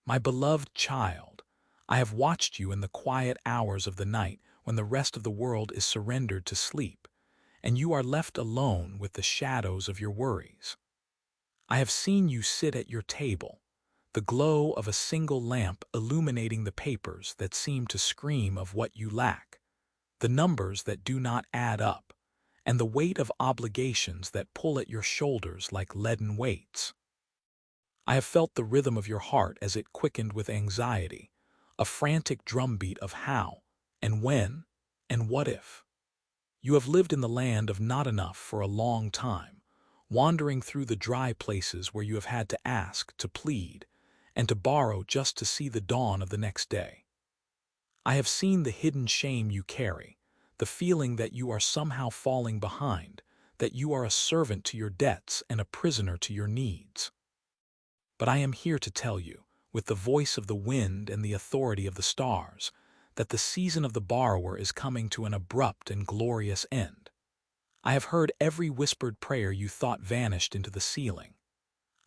My beloved child, I have watched you in the quiet hours of the night when the rest of the world is surrendered to sleep, and you are left alone with the shadows of your worries. I have seen you sit at your table, the glow of a single lamp illuminating the papers that seem to scream of what you lack, the numbers that do not add up, and the weight of obligations that pull at your shoulders like leaden weights. I have felt the rhythm of your heart as it quickened with anxiety, a frantic drumbeat of how, and when, and what if. You have lived in the land of not enough for a long time, wandering through the dry places where you have had to ask, to plead, and to borrow just to see the dawn of the next day. I have seen the hidden shame you carry, the feeling that you are somehow falling behind, that you are a servant to your debts and a prisoner to your needs. But I am here to tell you, with the voice of the wind and the authority of the stars, that the season of the borrower is coming to an abrupt and glorious end. I have heard every whispered prayer you thought vanished into the ceiling.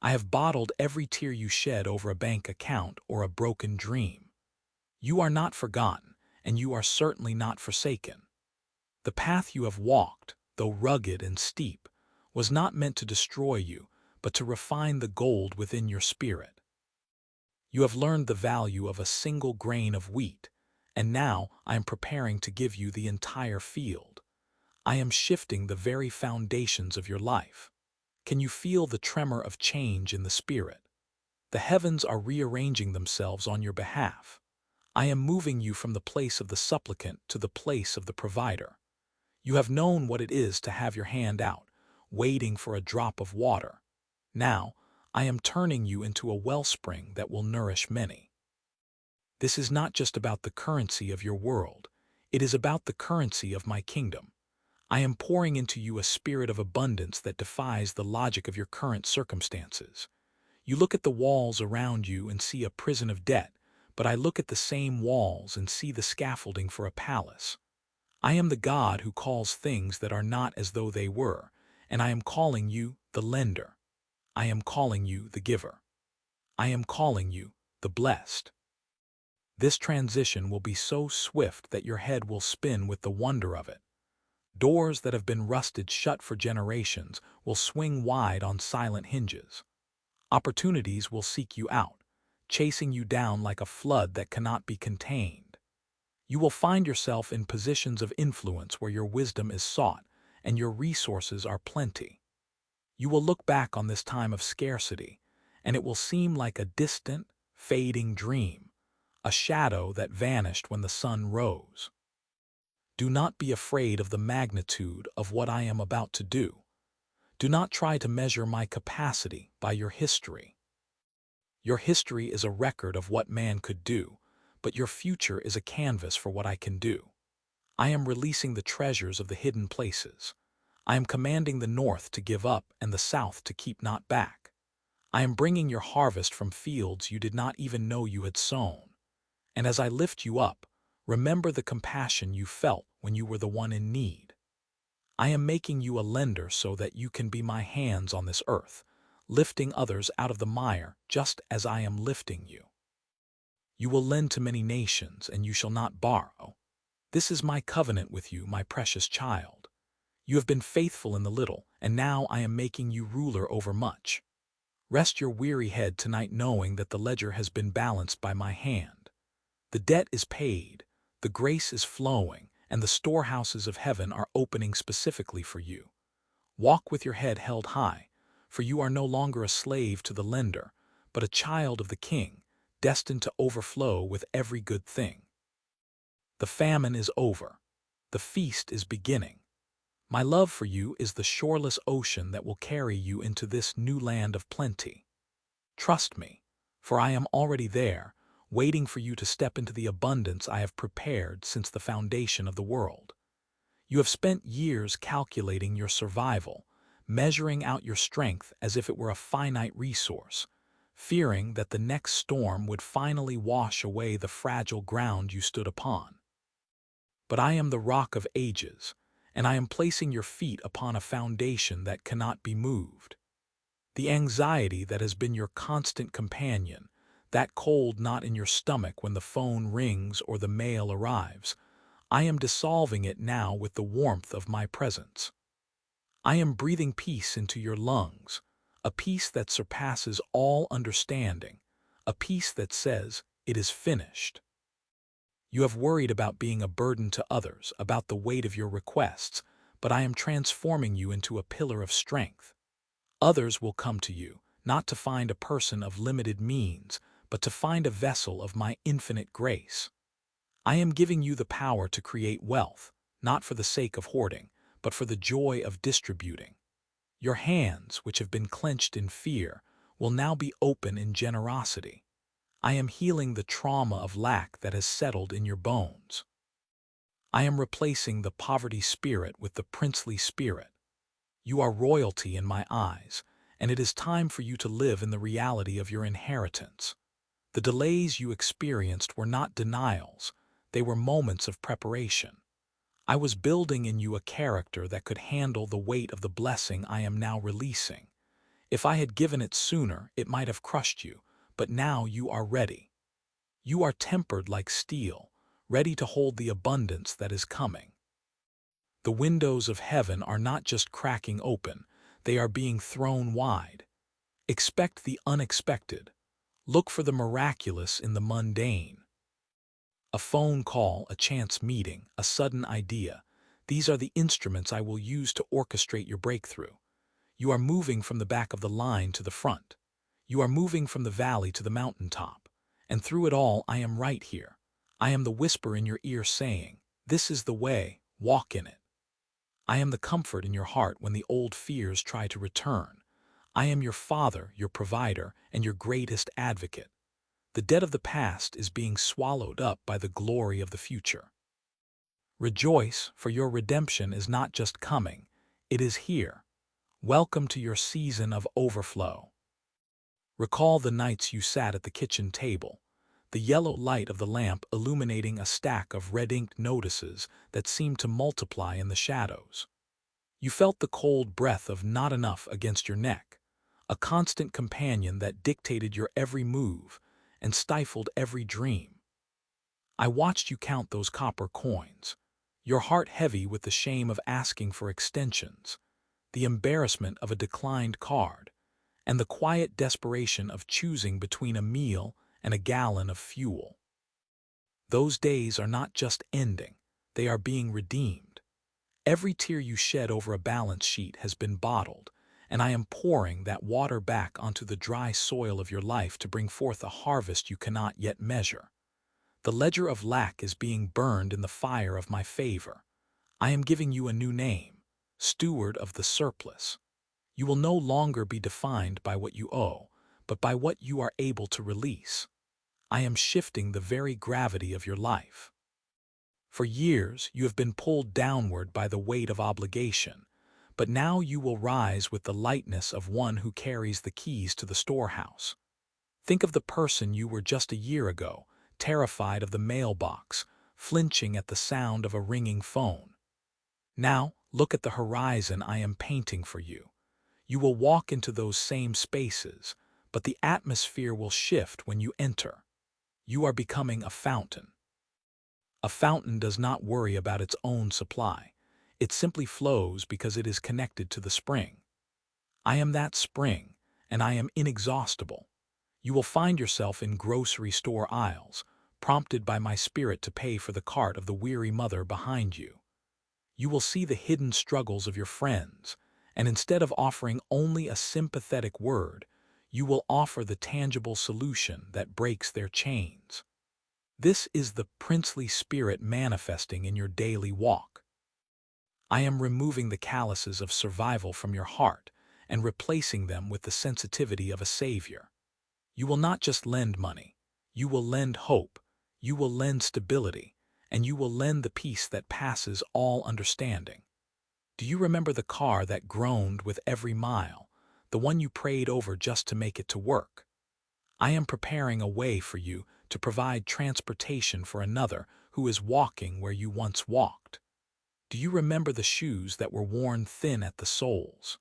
I have bottled every tear you shed over a bank account or a broken dream. You are not forgotten, and you are certainly not forsaken. The path you have walked, though rugged and steep, was not meant to destroy you, but to refine the gold within your spirit. You have learned the value of a single grain of wheat, and now I am preparing to give you the entire field. I am shifting the very foundations of your life. Can you feel the tremor of change in the spirit? The heavens are rearranging themselves on your behalf. I am moving you from the place of the supplicant to the place of the provider. You have known what it is to have your hand out, waiting for a drop of water. Now, I am turning you into a wellspring that will nourish many. This is not just about the currency of your world. It is about the currency of my kingdom. I am pouring into you a spirit of abundance that defies the logic of your current circumstances. You look at the walls around you and see a prison of debt, but I look at the same walls and see the scaffolding for a palace. I am the God who calls things that are not as though they were, and I am calling you the lender. I am calling you the giver. I am calling you the blessed. This transition will be so swift that your head will spin with the wonder of it. Doors that have been rusted shut for generations will swing wide on silent hinges. Opportunities will seek you out, chasing you down like a flood that cannot be contained. You will find yourself in positions of influence where your wisdom is sought and your resources are plenty. You will look back on this time of scarcity, and it will seem like a distant, fading dream, a shadow that vanished when the sun rose. Do not be afraid of the magnitude of what I am about to do. Do not try to measure my capacity by your history. Your history is a record of what man could do, but your future is a canvas for what I can do. I am releasing the treasures of the hidden places. I am commanding the north to give up and the south to keep not back. I am bringing your harvest from fields you did not even know you had sown. And as I lift you up, remember the compassion you felt when you were the one in need. I am making you a lender so that you can be my hands on this earth, lifting others out of the mire just as I am lifting you. You will lend to many nations, and you shall not borrow. This is my covenant with you, my precious child. You have been faithful in the little, and now I am making you ruler over much. Rest your weary head tonight knowing that the ledger has been balanced by my hand. The debt is paid, the grace is flowing, and the storehouses of heaven are opening specifically for you. Walk with your head held high, for you are no longer a slave to the lender, but a child of the King, destined to overflow with every good thing. The famine is over. The feast is beginning. My love for you is the shoreless ocean that will carry you into this new land of plenty. Trust me, for I am already there, waiting for you to step into the abundance I have prepared since the foundation of the world. You have spent years calculating your survival, measuring out your strength as if it were a finite resource, fearing that the next storm would finally wash away the fragile ground you stood upon. But I am the rock of ages, and I am placing your feet upon a foundation that cannot be moved. The anxiety that has been your constant companion, that cold knot in your stomach when the phone rings or the mail arrives. I am dissolving it now with the warmth of my presence. I am breathing peace into your lungs, a peace that surpasses all understanding, a peace that says, "It is finished." You have worried about being a burden to others, about the weight of your requests, but I am transforming you into a pillar of strength. Others will come to you, not to find a person of limited means, but to find a vessel of my infinite grace. I am giving you the power to create wealth, not for the sake of hoarding, but for the joy of distributing. Your hands, which have been clenched in fear, will now be open in generosity. I am healing the trauma of lack that has settled in your bones. I am replacing the poverty spirit with the princely spirit. You are royalty in my eyes, and it is time for you to live in the reality of your inheritance. The delays you experienced were not denials, they were moments of preparation. I was building in you a character that could handle the weight of the blessing I am now releasing. If I had given it sooner, it might have crushed you, but now you are ready. You are tempered like steel, ready to hold the abundance that is coming. The windows of heaven are not just cracking open, they are being thrown wide. Expect the unexpected. Look for the miraculous in the mundane. A phone call, a chance meeting, a sudden idea. These are the instruments I will use to orchestrate your breakthrough. You are moving from the back of the line to the front. You are moving from the valley to the mountaintop. And through it all, I am right here. I am the whisper in your ear saying, "This is the way, walk in it." I am the comfort in your heart when the old fears try to return. I am your father, your provider, and your greatest advocate. The debt of the past is being swallowed up by the glory of the future. Rejoice, for your redemption is not just coming, it is here. Welcome to your season of overflow. Recall the nights you sat at the kitchen table, the yellow light of the lamp illuminating a stack of red-inked notices that seemed to multiply in the shadows. You felt the cold breath of not enough against your neck, a constant companion that dictated your every move and stifled every dream. I watched you count those copper coins, your heart heavy with the shame of asking for extensions, the embarrassment of a declined card, and the quiet desperation of choosing between a meal and a gallon of fuel. Those days are not just ending, they are being redeemed. Every tear you shed over a balance sheet has been bottled, and I am pouring that water back onto the dry soil of your life to bring forth a harvest you cannot yet measure. The ledger of lack is being burned in the fire of my favor. I am giving you a new name, steward of the surplus. You will no longer be defined by what you owe, but by what you are able to release. I am shifting the very gravity of your life. For years, you have been pulled downward by the weight of obligation, but now you will rise with the lightness of one who carries the keys to the storehouse. Think of the person you were just a year ago, terrified of the mailbox, flinching at the sound of a ringing phone. Now, look at the horizon I am painting for you. You will walk into those same spaces, but the atmosphere will shift when you enter. You are becoming a fountain. A fountain does not worry about its own supply. It simply flows because it is connected to the spring. I am that spring, and I am inexhaustible. You will find yourself in grocery store aisles, prompted by my spirit to pay for the cart of the weary mother behind you. You will see the hidden struggles of your friends, and instead of offering only a sympathetic word, you will offer the tangible solution that breaks their chains. This is the princely spirit manifesting in your daily walk. I am removing the calluses of survival from your heart and replacing them with the sensitivity of a savior. You will not just lend money, you will lend hope, you will lend stability, and you will lend the peace that passes all understanding. Do you remember the car that groaned with every mile, the one you prayed over just to make it to work? I am preparing a way for you to provide transportation for another who is walking where you once walked. Do you remember the shoes that were worn thin at the soles?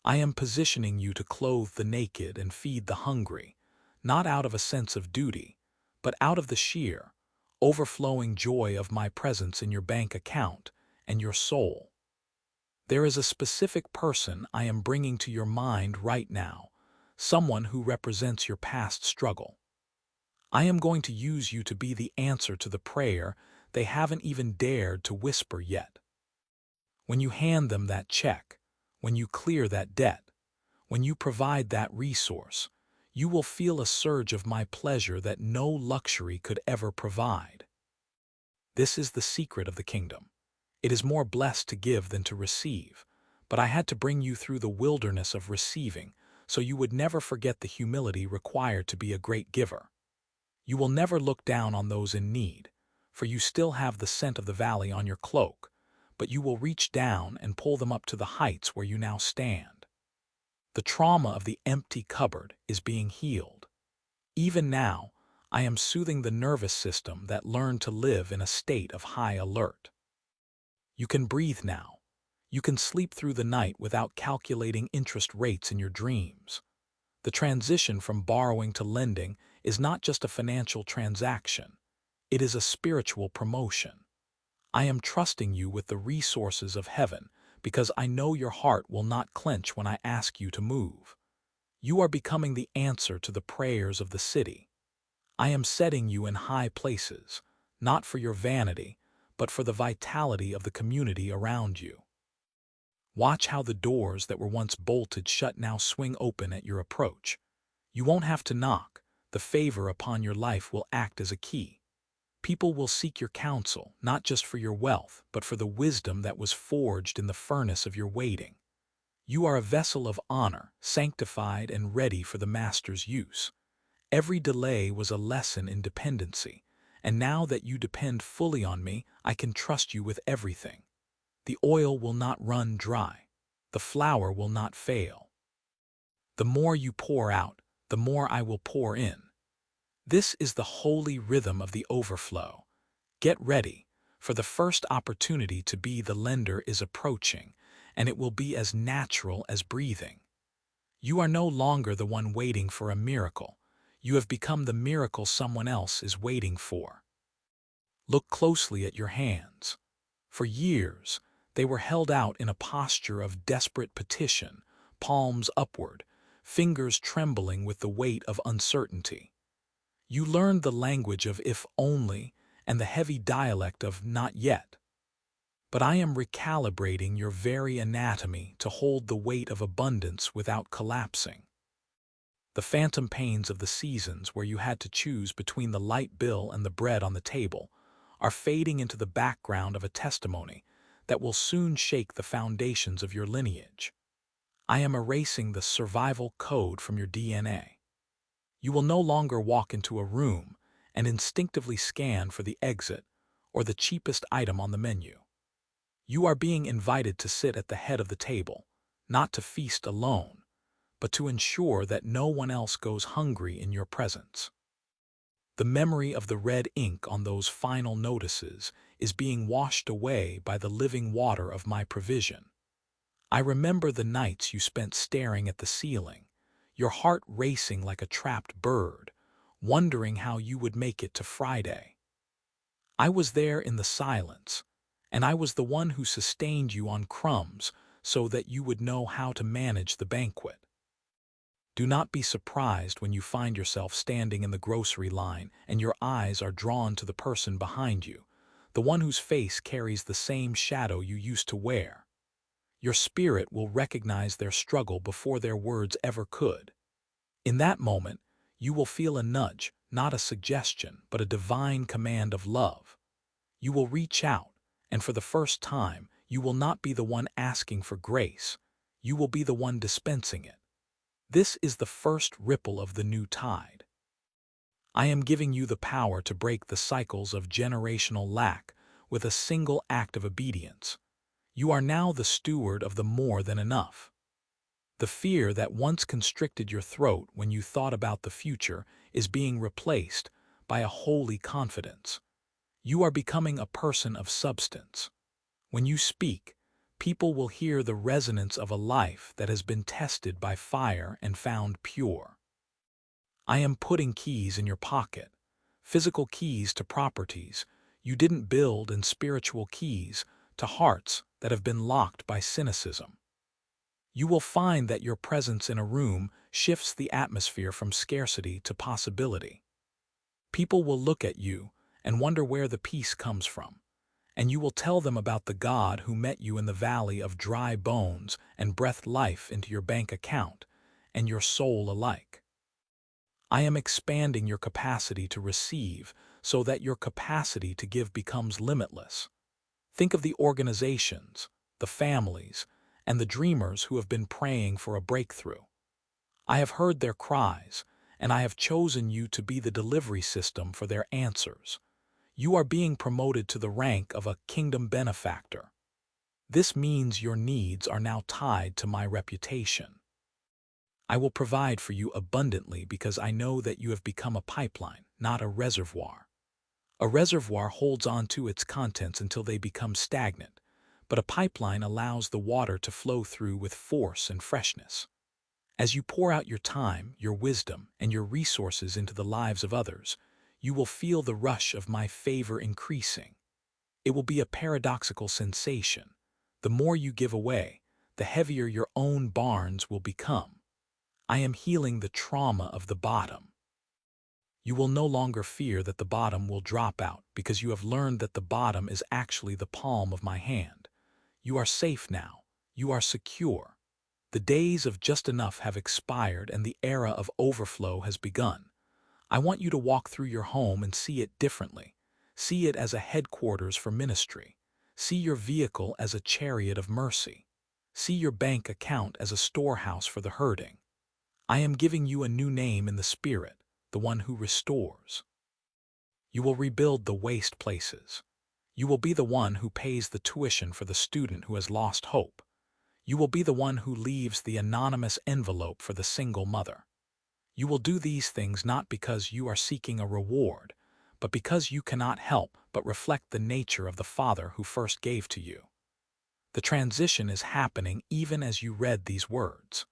I am positioning you to clothe the naked and feed the hungry, not out of a sense of duty, but out of the sheer, overflowing joy of my presence in your bank account and your soul. There is a specific person I am bringing to your mind right now, someone who represents your past struggle. I am going to use you to be the answer to the prayer they haven't even dared to whisper yet. When you hand them that check, when you clear that debt, when you provide that resource, you will feel a surge of my pleasure that no luxury could ever provide. This is the secret of the kingdom. It is more blessed to give than to receive, but I had to bring you through the wilderness of receiving so you would never forget the humility required to be a great giver. You will never look down on those in need, for you still have the scent of the valley on your cloak, but you will reach down and pull them up to the heights where you now stand. The trauma of the empty cupboard is being healed. Even now, I am soothing the nervous system that learned to live in a state of high alert. You can breathe now. You can sleep through the night without calculating interest rates in your dreams. The transition from borrowing to lending is not just a financial transaction. It is a spiritual promotion. I am trusting you with the resources of heaven because I know your heart will not clench when I ask you to move. You are becoming the answer to the prayers of the city. I am setting you in high places, not for your vanity, but for the vitality of the community around you. Watch how the doors that were once bolted shut now swing open at your approach. You won't have to knock. The favor upon your life will act as a key. People will seek your counsel, not just for your wealth, but for the wisdom that was forged in the furnace of your waiting. You are a vessel of honor, sanctified and ready for the Master's use. Every delay was a lesson in dependency, and now that you depend fully on me, I can trust you with everything. The oil will not run dry. The flour will not fail. The more you pour out, the more I will pour in. This is the holy rhythm of the overflow. Get ready, for the first opportunity to be the lender is approaching, and it will be as natural as breathing. You are no longer the one waiting for a miracle. You have become the miracle someone else is waiting for. Look closely at your hands. For years, they were held out in a posture of desperate petition, palms upward, fingers trembling with the weight of uncertainty. You learned the language of if only and the heavy dialect of not yet. But I am recalibrating your very anatomy to hold the weight of abundance without collapsing. The phantom pains of the seasons where you had to choose between the light bill and the bread on the table are fading into the background of a testimony that will soon shake the foundations of your lineage. I am erasing the survival code from your DNA. You will no longer walk into a room and instinctively scan for the exit or the cheapest item on the menu. You are being invited to sit at the head of the table, not to feast alone, but to ensure that no one else goes hungry in your presence. The memory of the red ink on those final notices is being washed away by the living water of my provision. I remember the nights you spent staring at the ceiling, your heart racing like a trapped bird, wondering how you would make it to Friday. I was there in the silence, and I was the one who sustained you on crumbs so that you would know how to manage the banquet. Do not be surprised when you find yourself standing in the grocery line and your eyes are drawn to the person behind you, the one whose face carries the same shadow you used to wear. Your spirit will recognize their struggle before their words ever could. In that moment, you will feel a nudge, not a suggestion, but a divine command of love. You will reach out, and for the first time, you will not be the one asking for grace. You will be the one dispensing it. This is the first ripple of the new tide. I am giving you the power to break the cycles of generational lack with a single act of obedience. You are now the steward of the more than enough. The fear that once constricted your throat when you thought about the future is being replaced by a holy confidence. You are becoming a person of substance. When you speak, people will hear the resonance of a life that has been tested by fire and found pure. I am putting keys in your pocket, physical keys to properties you didn't build and spiritual keys to hearts that have been locked by cynicism. You will find that your presence in a room shifts the atmosphere from scarcity to possibility. People will look at you and wonder where the peace comes from, and you will tell them about the God who met you in the valley of dry bones and breathed life into your bank account and your soul alike. I am expanding your capacity to receive so that your capacity to give becomes limitless. Think of the organizations, the families, and the dreamers who have been praying for a breakthrough. I have heard their cries, and I have chosen you to be the delivery system for their answers. You are being promoted to the rank of a kingdom benefactor. This means your needs are now tied to my reputation. I will provide for you abundantly because I know that you have become a pipeline, not a reservoir. A reservoir holds on to its contents until they become stagnant, but a pipeline allows the water to flow through with force and freshness. As you pour out your time, your wisdom, and your resources into the lives of others, you will feel the rush of my favor increasing. It will be a paradoxical sensation. The more you give away, the heavier your own barns will become. I am healing the trauma of the bottom. You will no longer fear that the bottom will drop out because you have learned that the bottom is actually the palm of my hand. You are safe now. You are secure. The days of just enough have expired and the era of overflow has begun. I want you to walk through your home and see it differently. See it as a headquarters for ministry. See your vehicle as a chariot of mercy. See your bank account as a storehouse for the hurting. I am giving you a new name in the Spirit, the one who restores. You will rebuild the waste places. You will be the one who pays the tuition for the student who has lost hope. You will be the one who leaves the anonymous envelope for the single mother. You will do these things not because you are seeking a reward, but because you cannot help but reflect the nature of the Father who first gave to you. The transition is happening even as you read these words.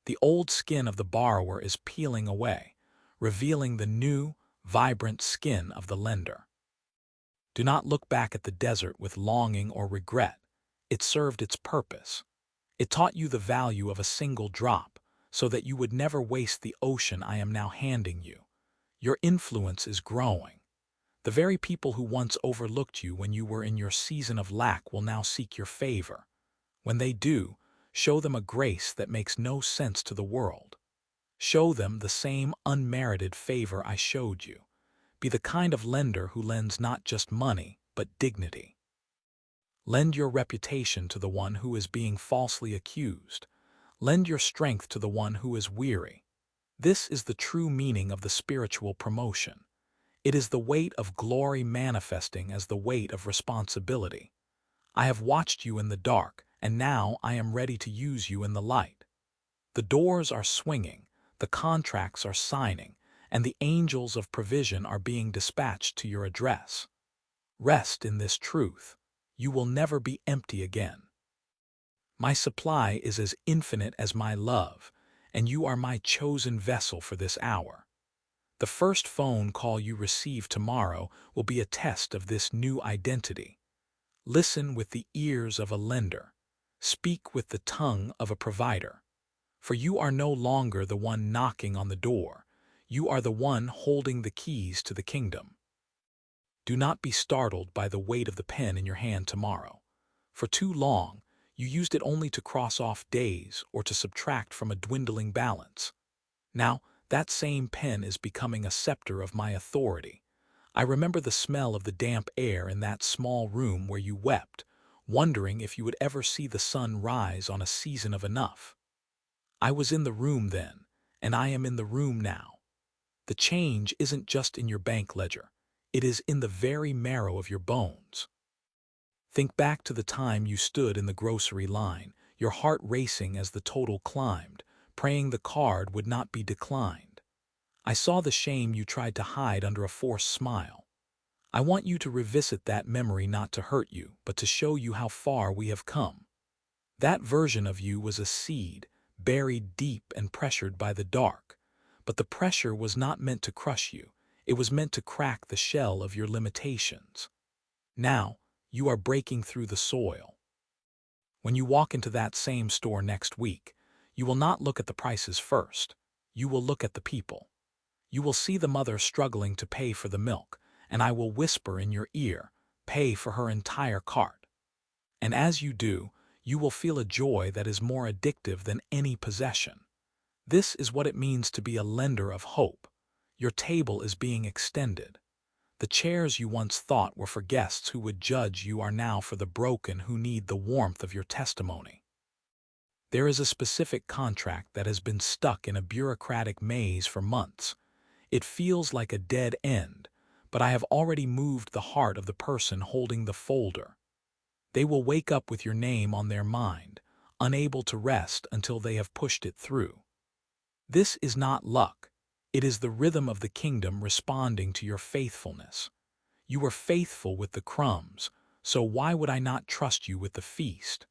The old skin of the borrower is peeling away, revealing the new, vibrant skin of the lender. Do not look back at the desert with longing or regret. It served its purpose. It taught you the value of a single drop, so that you would never waste the ocean I am now handing you. Your influence is growing. The very people who once overlooked you when you were in your season of lack will now seek your favor. When they do, show them a grace that makes no sense to the world. Show them the same unmerited favor I showed you. Be the kind of lender who lends not just money, but dignity. Lend your reputation to the one who is being falsely accused. Lend your strength to the one who is weary. This is the true meaning of the spiritual promotion. It is the weight of glory manifesting as the weight of responsibility. I have watched you in the dark, and now I am ready to use you in the light. The doors are swinging, the contracts are signing, and the angels of provision are being dispatched to your address. Rest in this truth. You will never be empty again. My supply is as infinite as my love, and you are my chosen vessel for this hour. The first phone call you receive tomorrow will be a test of this new identity. Listen with the ears of a lender. Speak with the tongue of a provider. For you are no longer the one knocking on the door. You are the one holding the keys to the kingdom. Do not be startled by the weight of the pen in your hand tomorrow. For too long, you used it only to cross off days or to subtract from a dwindling balance. Now, that same pen is becoming a scepter of my authority. I remember the smell of the damp air in that small room where you wept, wondering if you would ever see the sun rise on a season of enough. I was in the room then, and I am in the room now. The change isn't just in your bank ledger. It is in the very marrow of your bones. Think back to the time you stood in the grocery line, your heart racing as the total climbed, praying the card would not be declined. I saw the shame you tried to hide under a forced smile. I want you to revisit that memory not to hurt you, but to show you how far we have come. That version of you was a seed, buried deep and pressured by the dark. But the pressure was not meant to crush you. It was meant to crack the shell of your limitations. Now, you are breaking through the soil. When you walk into that same store next week, you will not look at the prices first. You will look at the people. You will see the mother struggling to pay for the milk, and I will whisper in your ear, pay for her entire cart. And as you do, you will feel a joy that is more addictive than any possession. This is what it means to be a lender of hope. Your table is being extended. The chairs you once thought were for guests who would judge you are now for the broken who need the warmth of your testimony. There is a specific contract that has been stuck in a bureaucratic maze for months. It feels like a dead end, but I have already moved the heart of the person holding the folder. They will wake up with your name on their mind, unable to rest until they have pushed it through. This is not luck. It is the rhythm of the kingdom responding to your faithfulness. You were faithful with the crumbs, so why would I not trust you with the feast?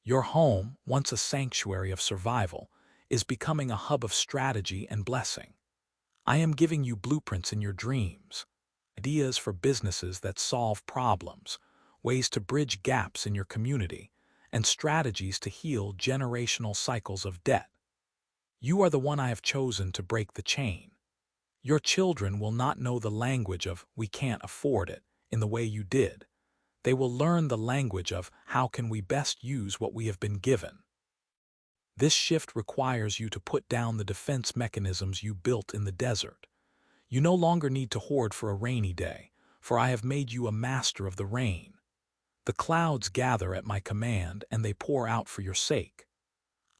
Your home, once a sanctuary of survival, is becoming a hub of strategy and blessing. I am giving you blueprints in your dreams, ideas for businesses that solve problems, ways to bridge gaps in your community, and strategies to heal generational cycles of debt. You are the one I have chosen to break the chain. Your children will not know the language of "we can't afford it" in the way you did. They will learn the language of "how can we best use what we have been given." This shift requires you to put down the defense mechanisms you built in the desert. You no longer need to hoard for a rainy day, for I have made you a master of the rain. The clouds gather at my command and they pour out for your sake.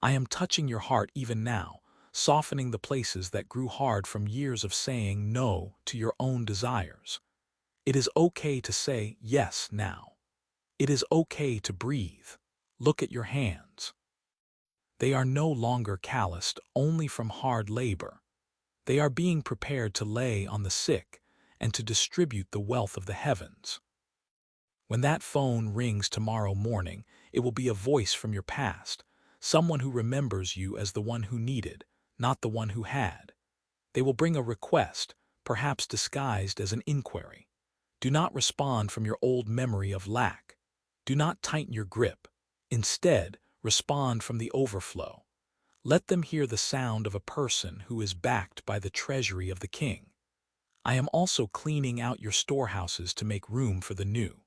I am touching your heart even now, softening the places that grew hard from years of saying no to your own desires. It is okay to say yes now. It is okay to breathe. Look at your hands. They are no longer calloused only from hard labor. They are being prepared to lay on the sick and to distribute the wealth of the heavens. When that phone rings tomorrow morning, it will be a voice from your past, someone who remembers you as the one who needed, not the one who had. They will bring a request, perhaps disguised as an inquiry. Do not respond from your old memory of lack. Do not tighten your grip. Instead, respond from the overflow. Let them hear the sound of a person who is backed by the treasury of the king. I am also cleaning out your storehouses to make room for the new.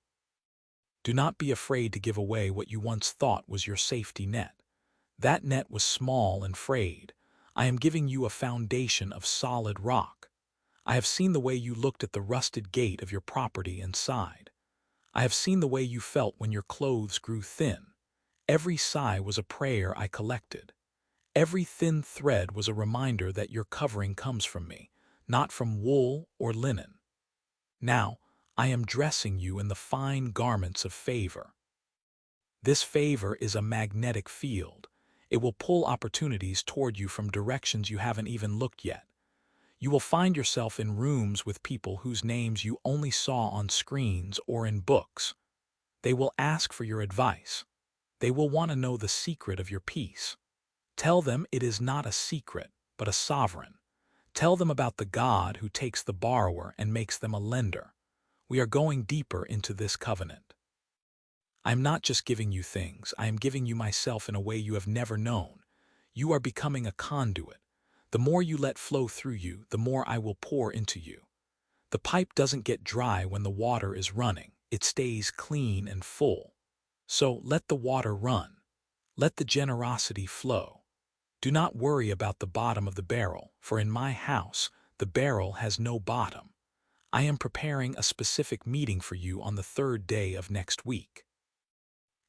Do not be afraid to give away what you once thought was your safety net. That net was small and frayed. I am giving you a foundation of solid rock. I have seen the way you looked at the rusted gate of your property and sighed. I have seen the way you felt when your clothes grew thin. Every sigh was a prayer I collected. Every thin thread was a reminder that your covering comes from me, not from wool or linen. Now, I am dressing you in the fine garments of favor. This favor is a magnetic field. It will pull opportunities toward you from directions you haven't even looked yet. You will find yourself in rooms with people whose names you only saw on screens or in books. They will ask for your advice. They will want to know the secret of your peace. Tell them it is not a secret, but a sovereign. Tell them about the God who takes the borrower and makes them a lender. We are going deeper into this covenant. I am not just giving you things, I am giving you myself in a way you have never known. You are becoming a conduit. The more you let flow through you, the more I will pour into you. The pipe doesn't get dry when the water is running. It stays clean and full. So let the water run. Let the generosity flow. Do not worry about the bottom of the barrel, for in my house, the barrel has no bottom. I am preparing a specific meeting for you on the 3rd day of next week.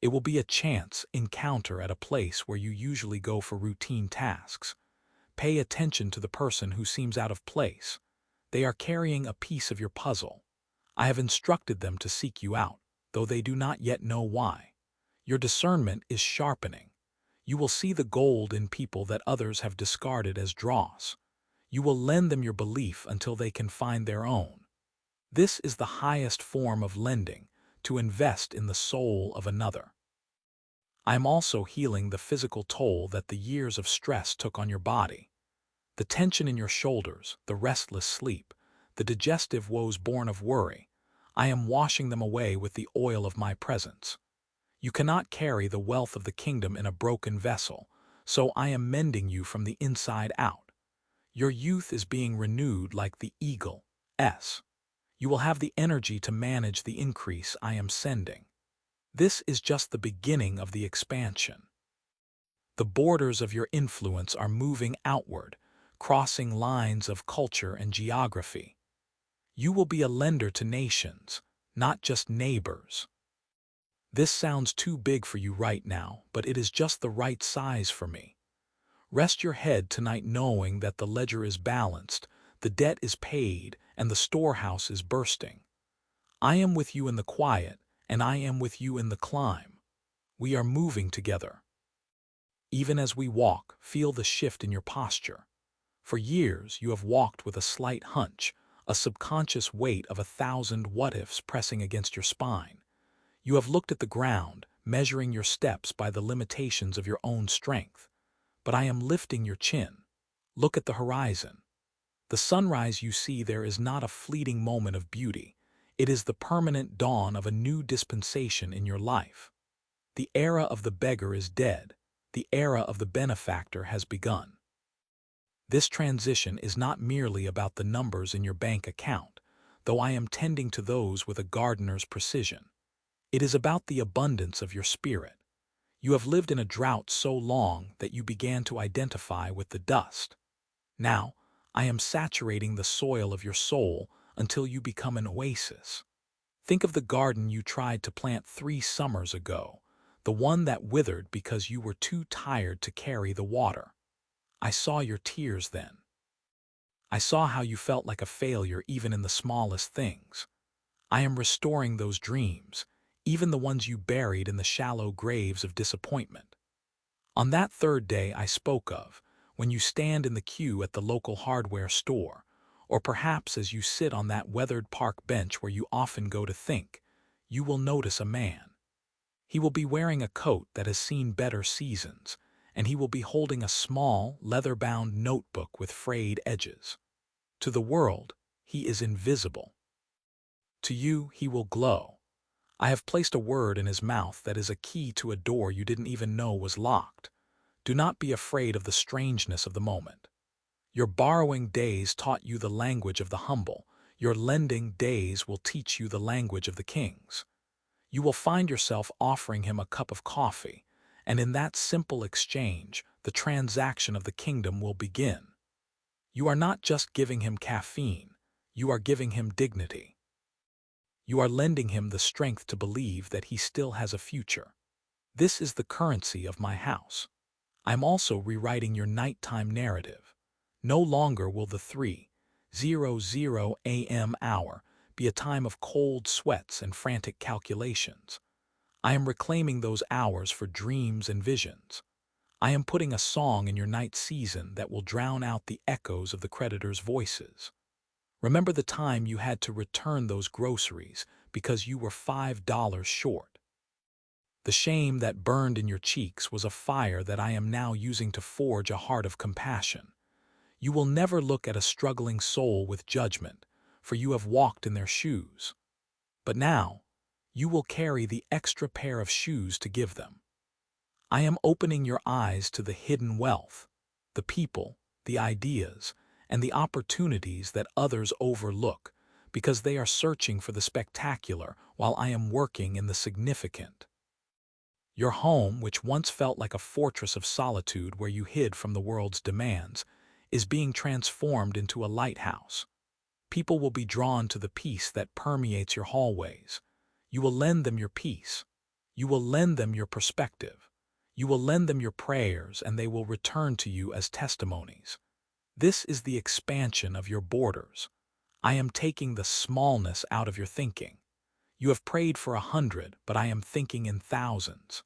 It will be a chance encounter at a place where you usually go for routine tasks. Pay attention to the person who seems out of place. They are carrying a piece of your puzzle. I have instructed them to seek you out, though they do not yet know why. Your discernment is sharpening. You will see the gold in people that others have discarded as dross. You will lend them your belief until they can find their own. This is the highest form of lending, to invest in the soul of another. I am also healing the physical toll that the years of stress took on your body. The tension in your shoulders, the restless sleep, the digestive woes born of worry, I am washing them away with the oil of my presence. You cannot carry the wealth of the kingdom in a broken vessel, so I am mending you from the inside out. Your youth is being renewed like the eagle. You will have the energy to manage the increase I am sending. This is just the beginning of the expansion. The borders of your influence are moving outward, crossing lines of culture and geography. You will be a lender to nations, not just neighbors. This sounds too big for you right now, but it is just the right size for me. Rest your head tonight knowing that the ledger is balanced, the debt is paid, and the storehouse is bursting. I am with you in the quiet, and I am with you in the climb. We are moving together. Even as we walk, feel the shift in your posture. For years, you have walked with a slight hunch, a subconscious weight of 1,000 what-ifs pressing against your spine. You have looked at the ground, measuring your steps by the limitations of your own strength. But I am lifting your chin. Look at the horizon. The sunrise you see there is not a fleeting moment of beauty. It is the permanent dawn of a new dispensation in your life. The era of the beggar is dead. The era of the benefactor has begun. This transition is not merely about the numbers in your bank account, though I am tending to those with a gardener's precision. It is about the abundance of your spirit. You have lived in a drought so long that you began to identify with the dust. Now, I am saturating the soil of your soul until you become an oasis. Think of the garden you tried to plant 3 summers ago, the one that withered because you were too tired to carry the water. I saw your tears then. I saw how you felt like a failure even in the smallest things. I am restoring those dreams, even the ones you buried in the shallow graves of disappointment. On that third day I spoke of, when you stand in the queue at the local hardware store, or perhaps as you sit on that weathered park bench where you often go to think, you will notice a man. He will be wearing a coat that has seen better seasons, and he will be holding a small, leather-bound notebook with frayed edges. To the world, he is invisible. To you, he will glow. I have placed a word in his mouth that is a key to a door you didn't even know was locked. Do not be afraid of the strangeness of the moment. Your borrowing days taught you the language of the humble. Your lending days will teach you the language of the kings. You will find yourself offering him a cup of coffee, and in that simple exchange, the transaction of the kingdom will begin. You are not just giving him caffeine, you are giving him dignity. You are lending him the strength to believe that he still has a future. This is the currency of my house. I'm also rewriting your nighttime narrative. No longer will the 3:00 a.m. hour be a time of cold sweats and frantic calculations. I am reclaiming those hours for dreams and visions. I am putting a song in your night season that will drown out the echoes of the creditors' voices. Remember the time you had to return those groceries because you were $5 short. The shame that burned in your cheeks was a fire that I am now using to forge a heart of compassion. You will never look at a struggling soul with judgment, for you have walked in their shoes. But now, you will carry the extra pair of shoes to give them. I am opening your eyes to the hidden wealth, the people, the ideas, and the opportunities that others overlook because they are searching for the spectacular while I am working in the significant. Your home, which once felt like a fortress of solitude where you hid from the world's demands, is being transformed into a lighthouse. People will be drawn to the peace that permeates your hallways. You will lend them your peace. You will lend them your perspective. You will lend them your prayers, and they will return to you as testimonies. This is the expansion of your borders. I am taking the smallness out of your thinking. You have prayed for 100, but I am thinking in thousands.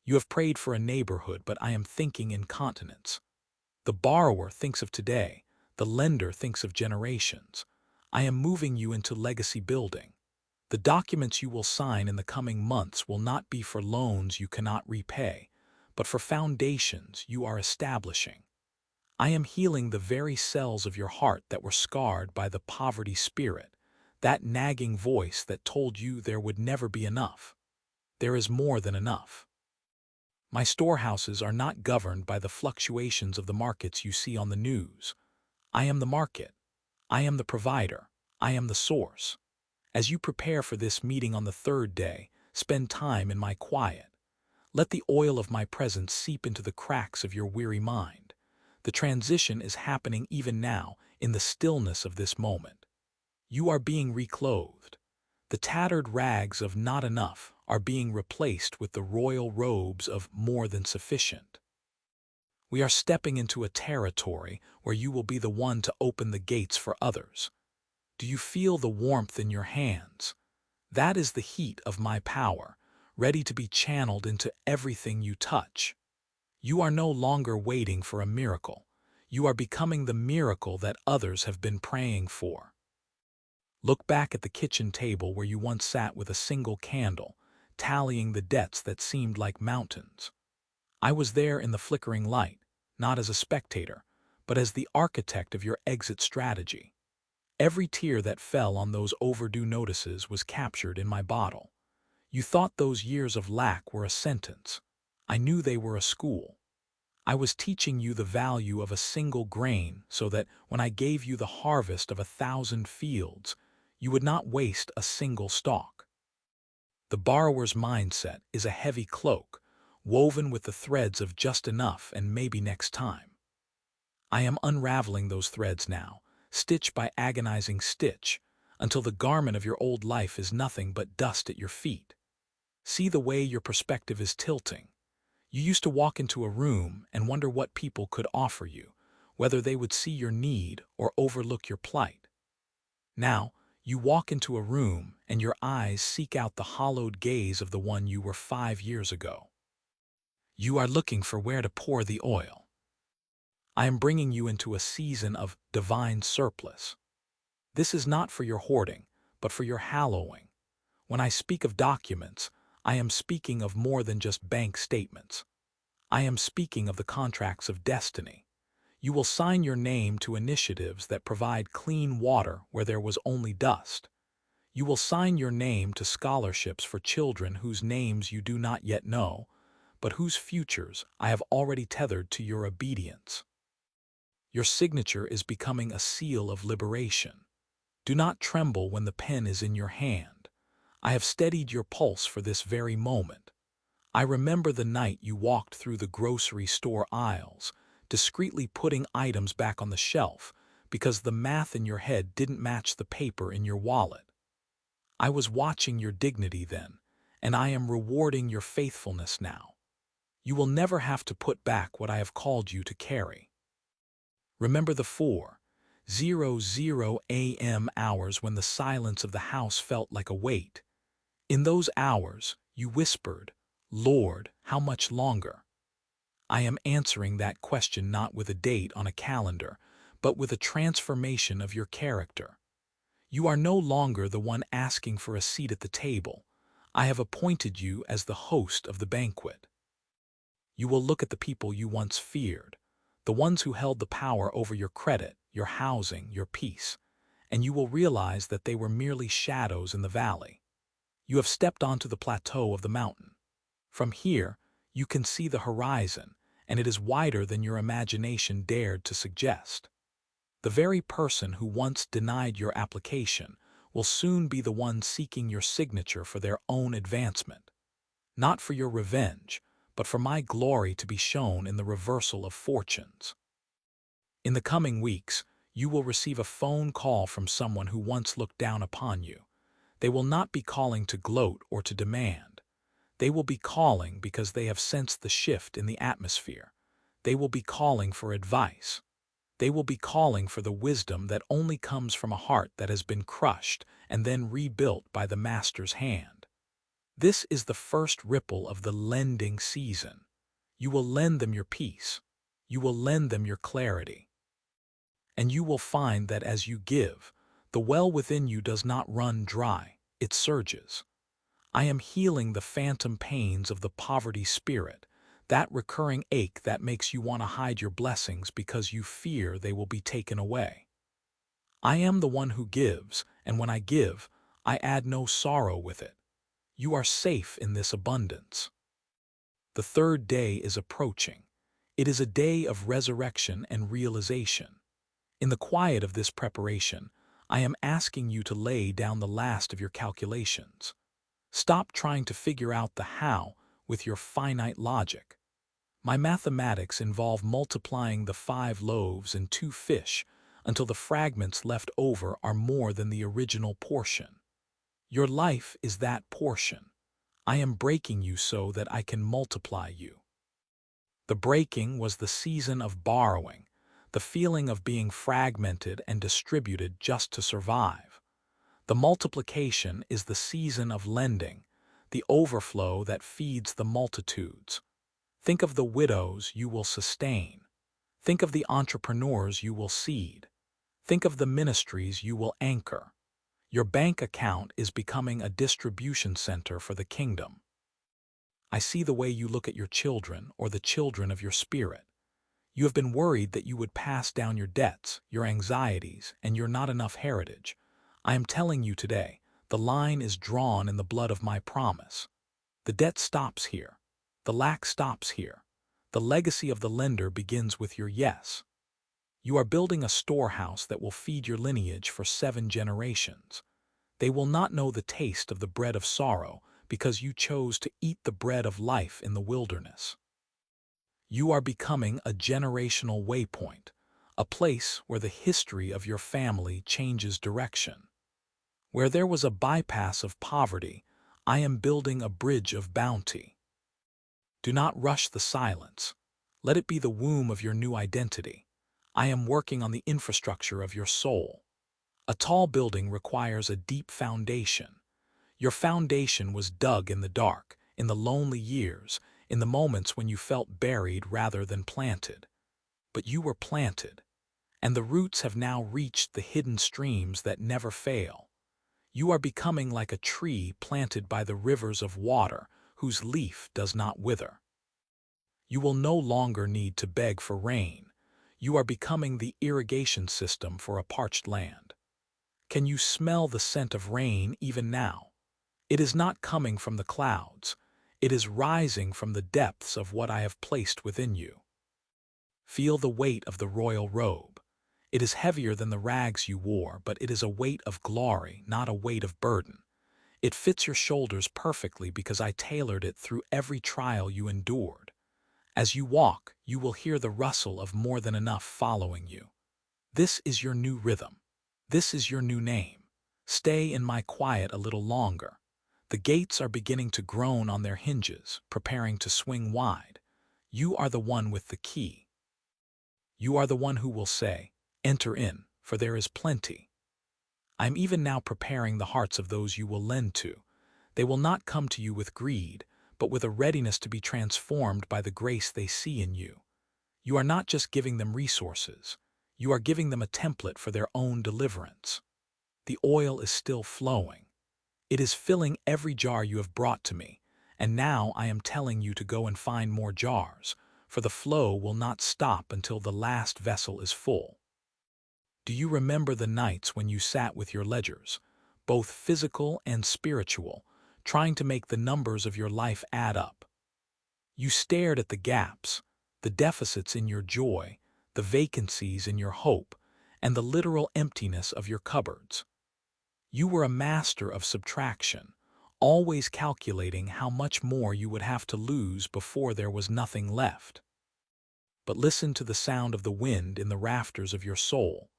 You have prayed for a neighborhood, but I am thinking in continents. The borrower thinks of today. The lender thinks of generations. I am moving you into legacy building. The documents you will sign in the coming months will not be for loans you cannot repay, but for foundations you are establishing. I am healing the very cells of your heart that were scarred by the poverty spirit, that nagging voice that told you there would never be enough. There is more than enough. My storehouses are not governed by the fluctuations of the markets you see on the news. I am the market. I am the provider. I am the source. As you prepare for this meeting on the third day, spend time in my quiet. Let the oil of my presence seep into the cracks of your weary mind. The transition is happening even now, in the stillness of this moment. You are being reclothed. The tattered rags of not enough are being replaced with the royal robes of more than sufficient. We are stepping into a territory where you will be the one to open the gates for others. Do you feel the warmth in your hands? That is the heat of my power, ready to be channeled into everything you touch. You are no longer waiting for a miracle. You are becoming the miracle that others have been praying for. Look back at the kitchen table where you once sat with a single candle, tallying the debts that seemed like mountains. I was there in the flickering light, not as a spectator, but as the architect of your exit strategy. Every tear that fell on those overdue notices was captured in my bottle. You thought those years of lack were a sentence. I knew they were a school. I was teaching you the value of a single grain so that when I gave you the harvest of 1,000 fields, you would not waste a single stalk. The borrower's mindset is a heavy cloak, woven with the threads of just enough and maybe next time. I am unraveling those threads now, stitch by agonizing stitch, until the garment of your old life is nothing but dust at your feet. See the way your perspective is tilting. You used to walk into a room and wonder what people could offer you, whether they would see your need or overlook your plight. Now, you walk into a room and your eyes seek out the hollowed gaze of the one you were 5 years ago. You are looking for where to pour the oil. I am bringing you into a season of divine surplus. This is not for your hoarding, but for your hallowing. When I speak of documents, I am speaking of more than just bank statements. I am speaking of the contracts of destiny. You will sign your name to initiatives that provide clean water where there was only dust. You will sign your name to scholarships for children whose names you do not yet know, but whose futures I have already tethered to your obedience. Your signature is becoming a seal of liberation. Do not tremble when the pen is in your hand. I have steadied your pulse for this very moment. I remember the night you walked through the grocery store aisles, discreetly putting items back on the shelf because the math in your head didn't match the paper in your wallet. I was watching your dignity then, and I am rewarding your faithfulness now. You will never have to put back what I have called you to carry. Remember the 4:00 a.m. hours when the silence of the house felt like a weight. In those hours, you whispered, "Lord, how much longer?" I am answering that question not with a date on a calendar, but with a transformation of your character. You are no longer the one asking for a seat at the table. I have appointed you as the host of the banquet. You will look at the people you once feared, the ones who held the power over your credit, your housing, your peace, and you will realize that they were merely shadows in the valley. You have stepped onto the plateau of the mountain. From here, you can see the horizon, and it is wider than your imagination dared to suggest. The very person who once denied your application will soon be the one seeking your signature for their own advancement. Not for your revenge, but for my glory to be shown in the reversal of fortunes. In the coming weeks, you will receive a phone call from someone who once looked down upon you. They will not be calling to gloat or to demand. They will be calling because they have sensed the shift in the atmosphere. They will be calling for advice. They will be calling for the wisdom that only comes from a heart that has been crushed and then rebuilt by the Master's hand. This is the first ripple of the lending season. You will lend them your peace. You will lend them your clarity. And you will find that as you give, the well within you does not run dry, it surges. I am healing the phantom pains of the poverty spirit, That recurring ache that makes you want to hide your blessings because you fear they will be taken away. I am the one who gives, and when I give, I add no sorrow with it. You are safe in this abundance. The third day is approaching. It is a day of resurrection and realization. In the quiet of this preparation, I am asking you to lay down the last of your calculations. Stop trying to figure out the how with your finite logic. My mathematics involve multiplying the 5 loaves and 2 fish until the fragments left over are more than the original portion. Your life is that portion. I am breaking you so that I can multiply you. The breaking was the season of borrowing, the feeling of being fragmented and distributed just to survive. The multiplication is the season of lending, the overflow that feeds the multitudes. Think of the widows you will sustain. Think of the entrepreneurs you will seed. Think of the ministries you will anchor. Your bank account is becoming a distribution center for the kingdom. I see the way you look at your children or the children of your spirit. You have been worried that you would pass down your debts, your anxieties, and your not enough heritage. I am telling you today, the line is drawn in the blood of my promise. The debt stops here. The lack stops here. The legacy of the lender begins with your yes. You are building a storehouse that will feed your lineage for 7 generations. They will not know the taste of the bread of sorrow because you chose to eat the bread of life in the wilderness. You are becoming a generational waypoint, a place where the history of your family changes direction. Where there was a bypass of poverty, I am building a bridge of bounty. Do not rush the silence. Let it be the womb of your new identity. I am working on the infrastructure of your soul. A tall building requires a deep foundation. Your foundation was dug in the dark, in the lonely years, in the moments when you felt buried rather than planted. But you were planted, and the roots have now reached the hidden streams that never fail. You are becoming like a tree planted by the rivers of water whose leaf does not wither. You will no longer need to beg for rain. You are becoming the irrigation system for a parched land. Can you smell the scent of rain even now? It is not coming from the clouds. It is rising from the depths of what I have placed within you. Feel the weight of the royal robe. It is heavier than the rags you wore, but it is a weight of glory, not a weight of burden. It fits your shoulders perfectly because I tailored it through every trial you endured. As you walk, you will hear the rustle of more than enough following you. This is your new rhythm. This is your new name. Stay in my quiet a little longer. The gates are beginning to groan on their hinges, preparing to swing wide. You are the one with the key. You are the one who will say, "Enter in, for there is plenty." I am even now preparing the hearts of those you will lend to. They will not come to you with greed, but with a readiness to be transformed by the grace they see in you. You are not just giving them resources. You are giving them a template for their own deliverance. The oil is still flowing. It is filling every jar you have brought to me, and now I am telling you to go and find more jars, for the flow will not stop until the last vessel is full. Do you remember the nights when you sat with your ledgers, both physical and spiritual, trying to make the numbers of your life add up? You stared at the gaps, the deficits in your joy, the vacancies in your hope, and the literal emptiness of your cupboards. You were a master of subtraction, always calculating how much more you would have to lose before there was nothing left. But listen to the sound of the wind in the rafters of your soul.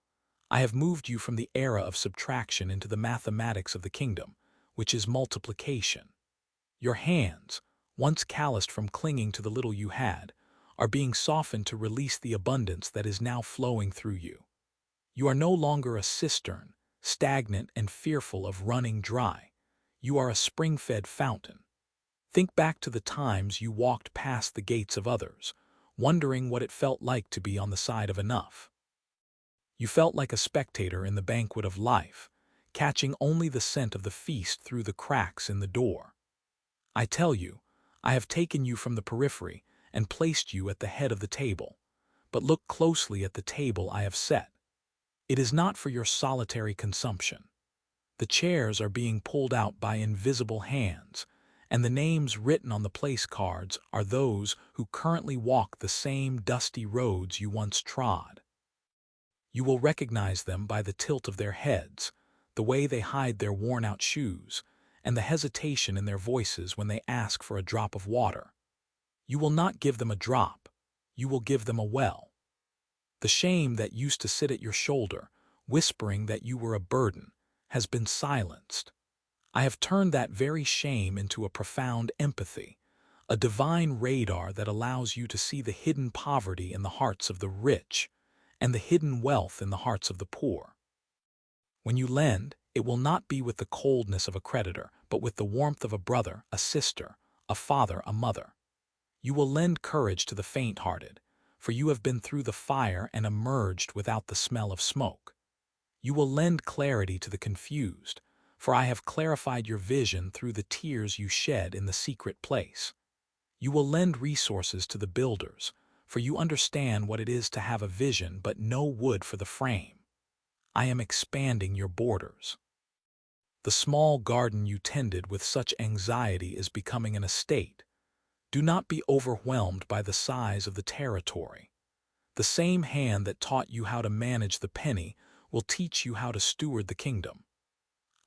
I have moved you from the era of subtraction into the mathematics of the kingdom, which is multiplication. Your hands, once calloused from clinging to the little you had, are being softened to release the abundance that is now flowing through you. You are no longer a cistern, stagnant and fearful of running dry. You are a spring-fed fountain. Think back to the times you walked past the gates of others, wondering what it felt like to be on the side of enough. You felt like a spectator in the banquet of life, catching only the scent of the feast through the cracks in the door. I tell you, I have taken you from the periphery and placed you at the head of the table. But look closely at the table I have set. It is not for your solitary consumption. The chairs are being pulled out by invisible hands, and the names written on the place cards are those who currently walk the same dusty roads you once trod. You will recognize them by the tilt of their heads, the way they hide their worn-out shoes, and the hesitation in their voices when they ask for a drop of water. You will not give them a drop, you will give them a well. The shame that used to sit at your shoulder, whispering that you were a burden, has been silenced. I have turned that very shame into a profound empathy, a divine radar that allows you to see the hidden poverty in the hearts of the rich and the hidden wealth in the hearts of the poor. When you lend, it will not be with the coldness of a creditor, but with the warmth of a brother, a sister, a father, a mother. You will lend courage to the faint-hearted, for you have been through the fire and emerged without the smell of smoke. You will lend clarity to the confused, for I have clarified your vision through the tears you shed in the secret place. You will lend resources to the builders, for you understand what it is to have a vision but no wood for the frame. I am expanding your borders. The small garden you tended with such anxiety is becoming an estate. Do not be overwhelmed by the size of the territory. The same hand that taught you how to manage the penny will teach you how to steward the kingdom.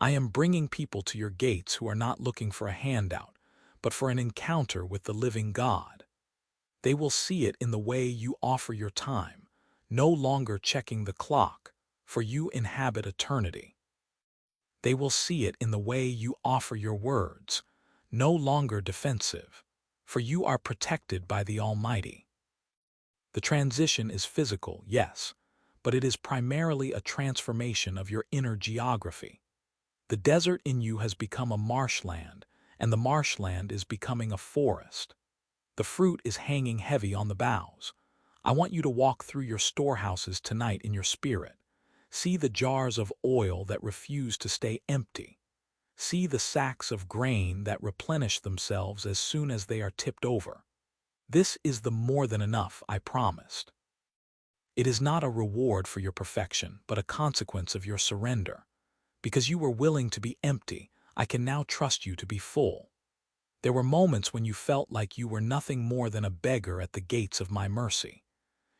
I am bringing people to your gates who are not looking for a handout, but for an encounter with the living God. They will see it in the way you offer your time, no longer checking the clock, for you inhabit eternity. They will see it in the way you offer your words, no longer defensive, for you are protected by the Almighty. The transition is physical, yes, but it is primarily a transformation of your inner geography. The desert in you has become a marshland, and the marshland is becoming a forest. The fruit is hanging heavy on the boughs. I want you to walk through your storehouses tonight in your spirit. See the jars of oil that refuse to stay empty. See the sacks of grain that replenish themselves as soon as they are tipped over. This is the more than enough I promised. It is not a reward for your perfection, but a consequence of your surrender. Because you were willing to be empty, I can now trust you to be full. There were moments when you felt like you were nothing more than a beggar at the gates of my mercy.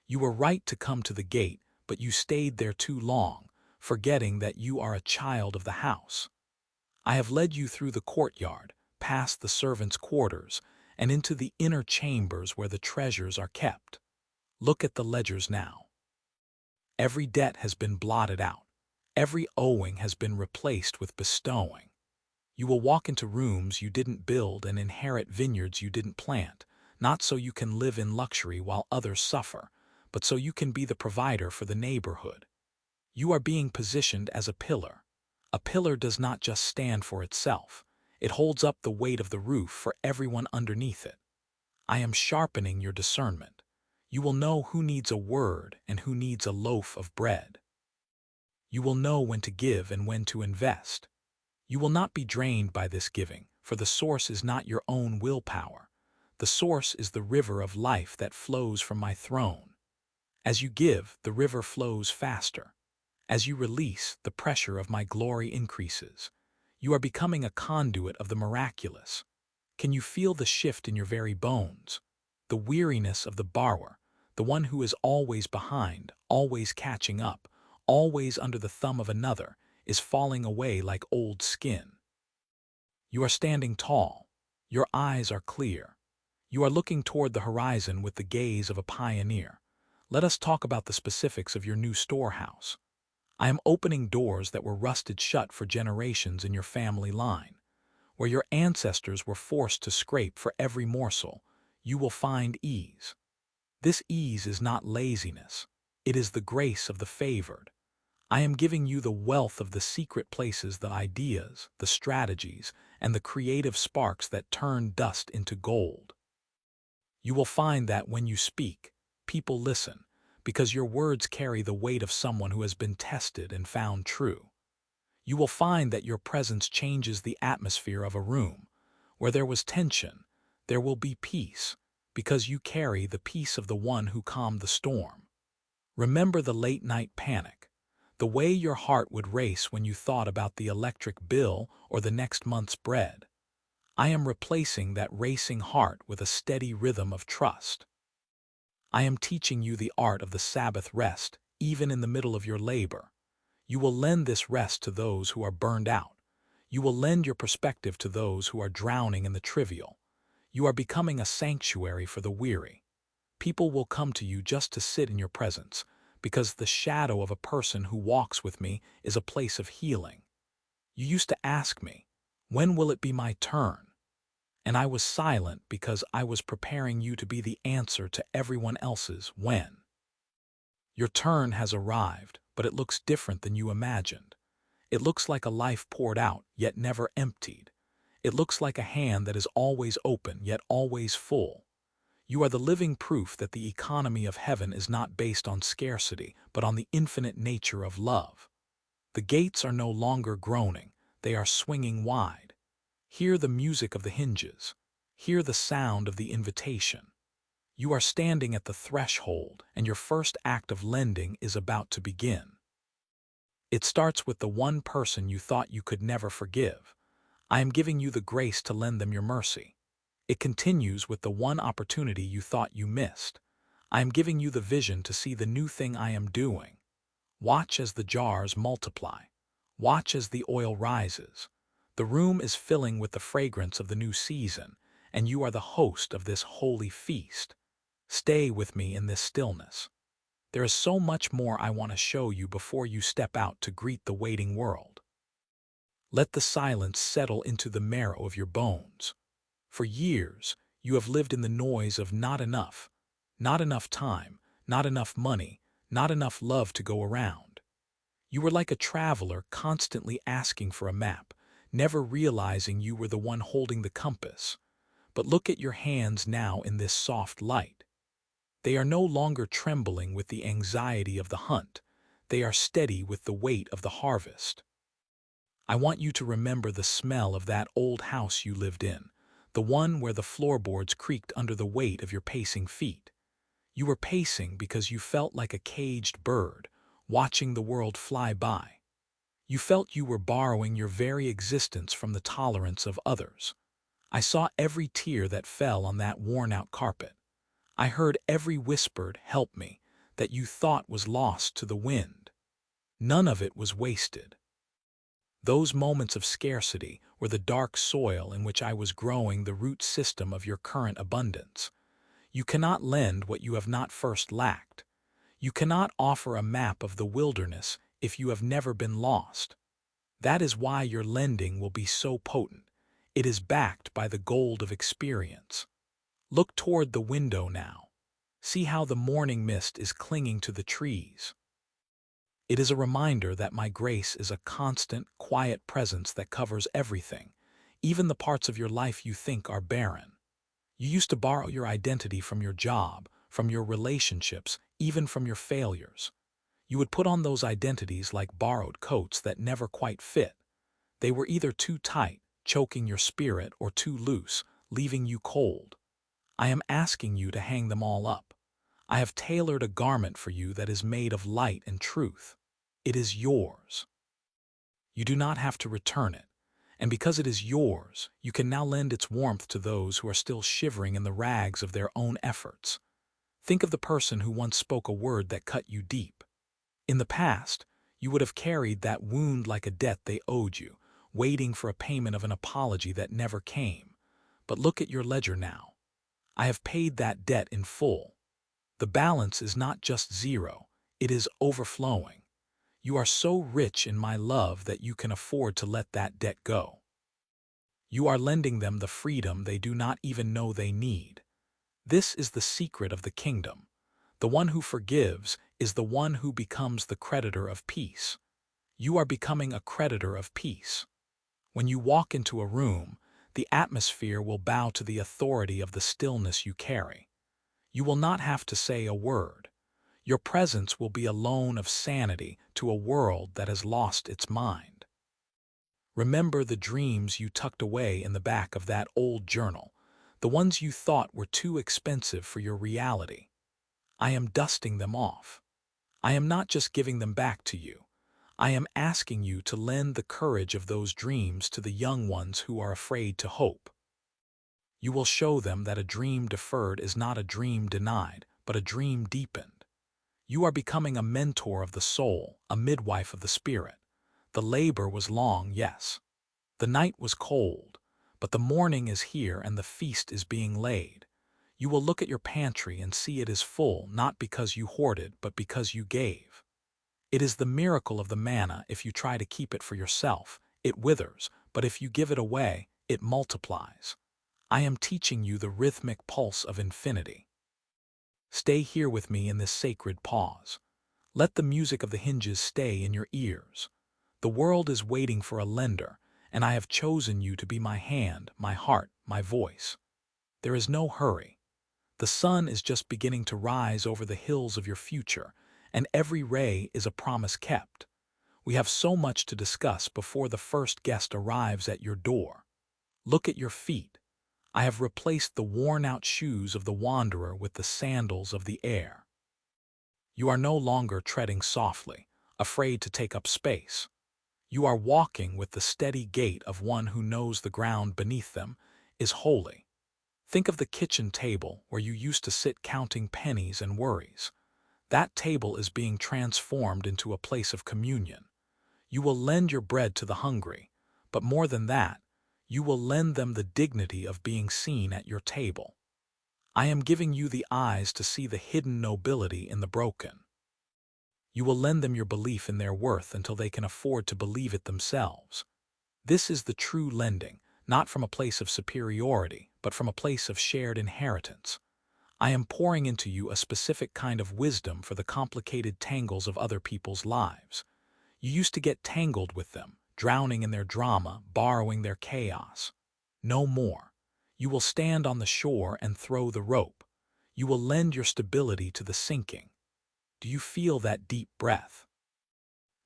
You were right to come to the gate, but you stayed there too long, forgetting that you are a child of the house. I have led you through the courtyard, past the servants' quarters, and into the inner chambers where the treasures are kept. Look at the ledgers now. Every debt has been blotted out. Every owing has been replaced with bestowing. You will walk into rooms you didn't build and inherit vineyards you didn't plant, not so you can live in luxury while others suffer, but so you can be the provider for the neighborhood. You are being positioned as a pillar. A pillar does not just stand for itself. It holds up the weight of the roof for everyone underneath it. I am sharpening your discernment. You will know who needs a word and who needs a loaf of bread. You will know when to give and when to invest. You will not be drained by this giving, for the source is not your own willpower. The source is the river of life that flows from my throne. As you give, the river flows faster. As you release, the pressure of my glory increases. You are becoming a conduit of the miraculous. Can you feel the shift in your very bones? The weariness of the borrower, the one who is always behind, always catching up, always under the thumb of another, is falling away like old skin. You are standing tall. Your eyes are clear. You are looking toward the horizon with the gaze of a pioneer. Let us talk about the specifics of your new storehouse. I am opening doors that were rusted shut for generations in your family line. Where your ancestors were forced to scrape for every morsel, you will find ease. This ease is not laziness. It is the grace of the favored. I am giving you the wealth of the secret places, the ideas, the strategies, and the creative sparks that turn dust into gold. You will find that when you speak, people listen, because your words carry the weight of someone who has been tested and found true. You will find that your presence changes the atmosphere of a room. Where there was tension, there will be peace, because you carry the peace of the one who calmed the storm. Remember the late-night panic, the way your heart would race when you thought about the electric bill or the next month's bread. I am replacing that racing heart with a steady rhythm of trust. I am teaching you the art of the Sabbath rest, even in the middle of your labor. You will lend this rest to those who are burned out. You will lend your perspective to those who are drowning in the trivial. You are becoming a sanctuary for the weary. People will come to you just to sit in your presence, because the shadow of a person who walks with me is a place of healing. You used to ask me, when will it be my turn? And I was silent because I was preparing you to be the answer to everyone else's when. Your turn has arrived, but it looks different than you imagined. It looks like a life poured out, yet never emptied. It looks like a hand that is always open, yet always full. You are the living proof that the economy of heaven is not based on scarcity, but on the infinite nature of love. The gates are no longer groaning, they are swinging wide. Hear the music of the hinges. Hear the sound of the invitation. You are standing at the threshold, and your first act of lending is about to begin. It starts with the one person you thought you could never forgive. I am giving you the grace to lend them your mercy. It continues with the one opportunity you thought you missed. I am giving you the vision to see the new thing I am doing. Watch as the jars multiply. Watch as the oil rises. The room is filling with the fragrance of the new season, and you are the host of this holy feast. Stay with me in this stillness. There is so much more I want to show you before you step out to greet the waiting world. Let the silence settle into the marrow of your bones. For years, you have lived in the noise of not enough time, not enough money, not enough love to go around. You were like a traveler constantly asking for a map, never realizing you were the one holding the compass. But look at your hands now in this soft light. They are no longer trembling with the anxiety of the hunt. They are steady with the weight of the harvest. I want you to remember the smell of that old house you lived in, the one where the floorboards creaked under the weight of your pacing feet. You were pacing because you felt like a caged bird, watching the world fly by. You felt you were borrowing your very existence from the tolerance of others. I saw every tear that fell on that worn-out carpet. I heard every whispered, "Help me," that you thought was lost to the wind. None of it was wasted. Those moments of scarcity were the dark soil in which I was growing the root system of your current abundance. You cannot lend what you have not first lacked. You cannot offer a map of the wilderness if you have never been lost. That is why your lending will be so potent. It is backed by the gold of experience. Look toward the window now. See how the morning mist is clinging to the trees. It is a reminder that my grace is a constant, quiet presence that covers everything, even the parts of your life you think are barren. You used to borrow your identity from your job, from your relationships, even from your failures. You would put on those identities like borrowed coats that never quite fit. They were either too tight, choking your spirit, or too loose, leaving you cold. I am asking you to hang them all up. I have tailored a garment for you that is made of light and truth. It is yours. You do not have to return it. And because it is yours, you can now lend its warmth to those who are still shivering in the rags of their own efforts. Think of the person who once spoke a word that cut you deep. In the past, you would have carried that wound like a debt they owed you, waiting for a payment of an apology that never came. But look at your ledger now. I have paid that debt in full. The balance is not just zero, it is overflowing. You are so rich in my love that you can afford to let that debt go. You are lending them the freedom they do not even know they need. This is the secret of the kingdom. The one who forgives is the one who becomes the creditor of peace. You are becoming a creditor of peace. When you walk into a room, the atmosphere will bow to the authority of the stillness you carry. You will not have to say a word. Your presence will be a loan of sanity to a world that has lost its mind. Remember the dreams you tucked away in the back of that old journal, The ones you thought were too expensive for your reality. I am dusting them off. I am not just giving them back to you. I am asking you to lend the courage of those dreams to the young ones who are afraid to hope. You will show them that a dream deferred is not a dream denied, but a dream deepened. You are becoming a mentor of the soul, a midwife of the spirit. The labor was long, yes. The night was cold, but the morning is here and the feast is being laid. You will look at your pantry and see it is full, not because you hoarded, but because you gave. It is the miracle of the manna. If you try to keep it for yourself, it withers, but if you give it away, it multiplies. I am teaching you the rhythmic pulse of infinity. Stay here with me in this sacred pause. Let the music of the hinges stay in your ears. The world is waiting for a lender, and I have chosen you to be my hand, my heart, my voice. There is no hurry. The sun is just beginning to rise over the hills of your future, and every ray is a promise kept. We have so much to discuss before the first guest arrives at your door. Look at your feet. I have replaced the worn-out shoes of the wanderer with the sandals of the air. You are no longer treading softly, afraid to take up space. You are walking with the steady gait of one who knows the ground beneath them is holy. Think of the kitchen table where you used to sit counting pennies and worries. That table is being transformed into a place of communion. You will lend your bread to the hungry, but more than that, you will lend them the dignity of being seen at your table. I am giving you the eyes to see the hidden nobility in the broken. You will lend them your belief in their worth until they can afford to believe it themselves. This is the true lending, not from a place of superiority, but from a place of shared inheritance. I am pouring into you a specific kind of wisdom for the complicated tangles of other people's lives. You used to get tangled with them, drowning in their drama, borrowing their chaos. No more. You will stand on the shore and throw the rope. You will lend your stability to the sinking. Do you feel that deep breath?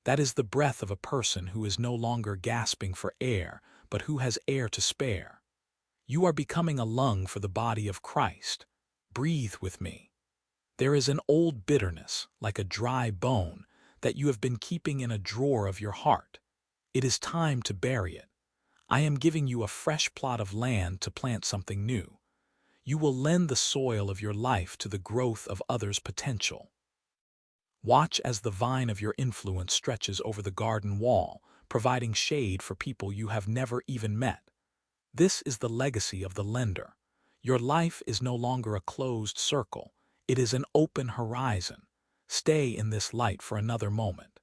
That is the breath of a person who is no longer gasping for air, but who has air to spare. You are becoming a lung for the body of Christ. Breathe with me. There is an old bitterness, like a dry bone, that you have been keeping in a drawer of your heart. It is time to bury it. I am giving you a fresh plot of land to plant something new. You will lend the soil of your life to the growth of others' potential. Watch as the vine of your influence stretches over the garden wall, providing shade for people you have never even met. This is the legacy of the lender. Your life is no longer a closed circle. It is an open horizon. Stay in this light for another moment.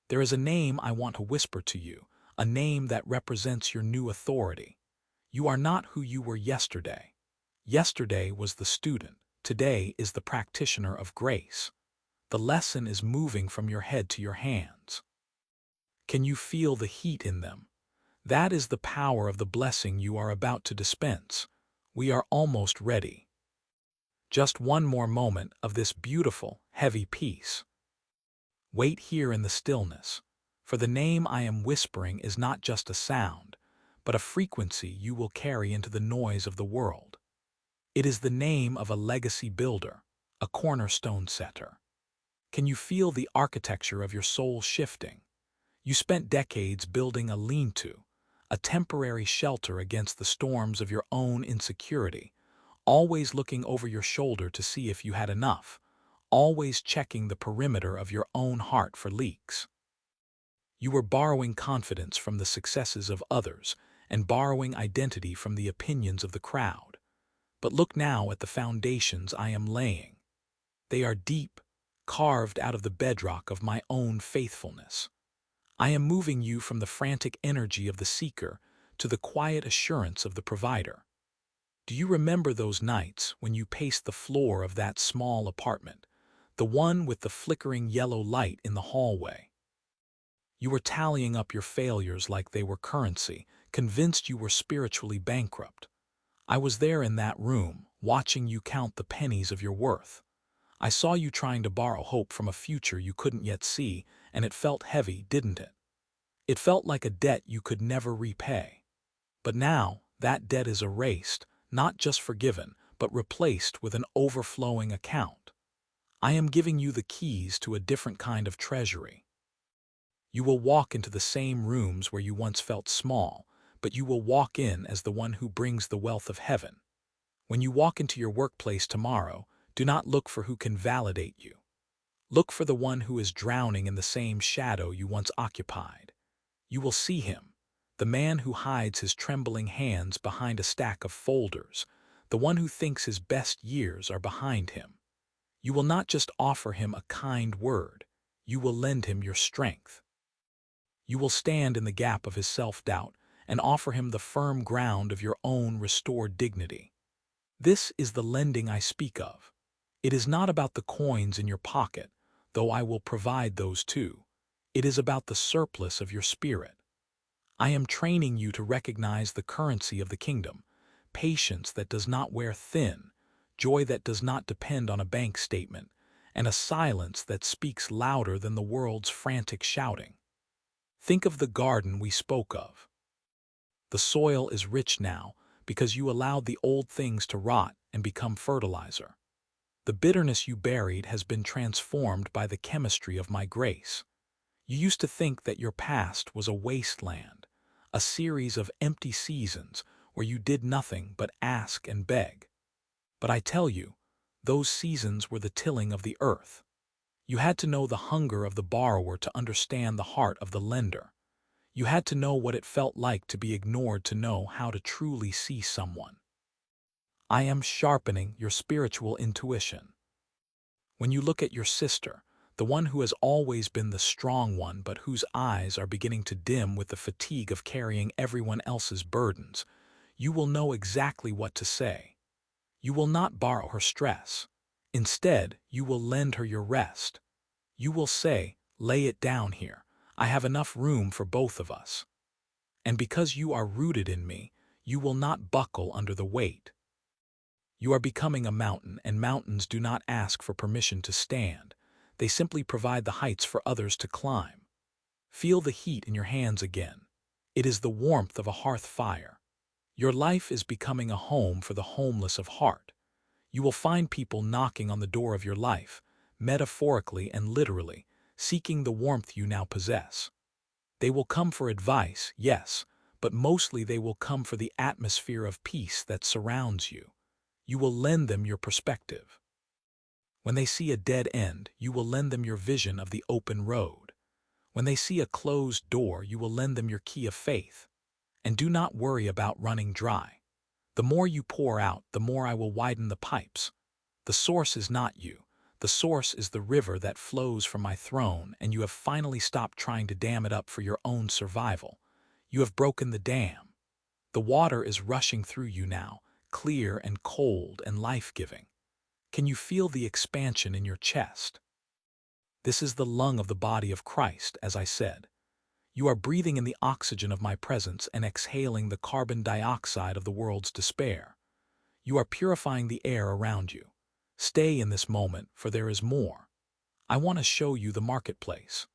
There is a name I want to whisper to you, a name that represents your new authority. You are not who you were yesterday. Yesterday was the student. Today is the practitioner of grace. The lesson is moving from your head to your hands. Can you feel the heat in them? That is the power of the blessing you are about to dispense. We are almost ready. Just one more moment of this beautiful, heavy peace. Wait here in the stillness, for the name I am whispering is not just a sound, but a frequency you will carry into the noise of the world. It is the name of a legacy builder, a cornerstone setter. Can you feel the architecture of your soul shifting? You spent decades building a lean-to, a temporary shelter against the storms of your own insecurity, always looking over your shoulder to see if you had enough, always checking the perimeter of your own heart for leaks. You were borrowing confidence from the successes of others and borrowing identity from the opinions of the crowd. But look now at the foundations I am laying. They are deep, carved out of the bedrock of my own faithfulness. I am moving you from the frantic energy of the seeker to the quiet assurance of the provider. Do you remember those nights when you paced the floor of that small apartment, the one with the flickering yellow light in the hallway? You were tallying up your failures like they were currency, convinced you were spiritually bankrupt. I was there in that room, watching you count the pennies of your worth. I saw you trying to borrow hope from a future you couldn't yet see, and it felt heavy, didn't it? It felt like a debt you could never repay. But now, that debt is erased, not just forgiven, but replaced with an overflowing account. I am giving you the keys to a different kind of treasury. You will walk into the same rooms where you once felt small, but you will walk in as the one who brings the wealth of heaven. When you walk into your workplace tomorrow, do not look for who can validate you. Look for the one who is drowning in the same shadow you once occupied. You will see him, the man who hides his trembling hands behind a stack of folders, the one who thinks his best years are behind him. You will not just offer him a kind word, you will lend him your strength. You will stand in the gap of his self-doubt and offer him the firm ground of your own restored dignity. This is the lending I speak of. It is not about the coins in your pocket, though I will provide those too. It is about the surplus of your spirit. I am training you to recognize the currency of the kingdom, patience that does not wear thin, joy that does not depend on a bank statement, and a silence that speaks louder than the world's frantic shouting. Think of the garden we spoke of. The soil is rich now because you allowed the old things to rot and become fertilizer. The bitterness you buried has been transformed by the chemistry of my grace. You used to think that your past was a wasteland, a series of empty seasons where you did nothing but ask and beg. But I tell you, those seasons were the tilling of the earth. You had to know the hunger of the borrower to understand the heart of the lender. You had to know what it felt like to be ignored to know how to truly see someone. I am sharpening your spiritual intuition. When you look at your sister, the one who has always been the strong one but whose eyes are beginning to dim with the fatigue of carrying everyone else's burdens, you will know exactly what to say. You will not borrow her stress. Instead, you will lend her your rest. You will say, "Lay it down here. I have enough room for both of us." And because you are rooted in me, you will not buckle under the weight. You are becoming a mountain, and mountains do not ask for permission to stand. They simply provide the heights for others to climb. Feel the heat in your hands again. It is the warmth of a hearth fire. Your life is becoming a home for the homeless of heart. You will find people knocking on the door of your life, metaphorically and literally, seeking the warmth you now possess. They will come for advice, yes, but mostly they will come for the atmosphere of peace that surrounds you. You will lend them your perspective. When they see a dead end, you will lend them your vision of the open road. When they see a closed door, you will lend them your key of faith. And do not worry about running dry. The more you pour out, the more I will widen the pipes. The source is not you. The source is the river that flows from my throne, and you have finally stopped trying to dam it up for your own survival. You have broken the dam. The water is rushing through you now, clear and cold and life-giving. Can you feel the expansion in your chest? This is the lung of the body of Christ, as I said. You are breathing in the oxygen of my presence and exhaling the carbon dioxide of the world's despair. You are purifying the air around you. Stay in this moment, for there is more. I want to show you the marketplace.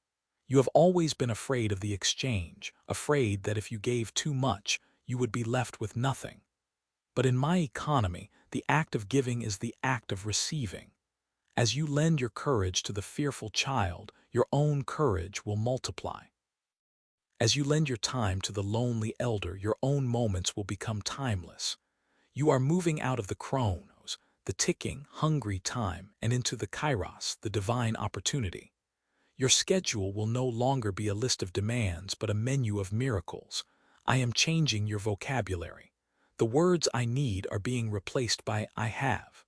You have always been afraid of the exchange, afraid that if you gave too much, you would be left with nothing. But in my economy, the act of giving is the act of receiving. As you lend your courage to the fearful child, your own courage will multiply. As you lend your time to the lonely elder, your own moments will become timeless. You are moving out of the chronos, the ticking, hungry time, and into the kairos, the divine opportunity. Your schedule will no longer be a list of demands, but a menu of miracles. I am changing your vocabulary. The words I need are being replaced by I have.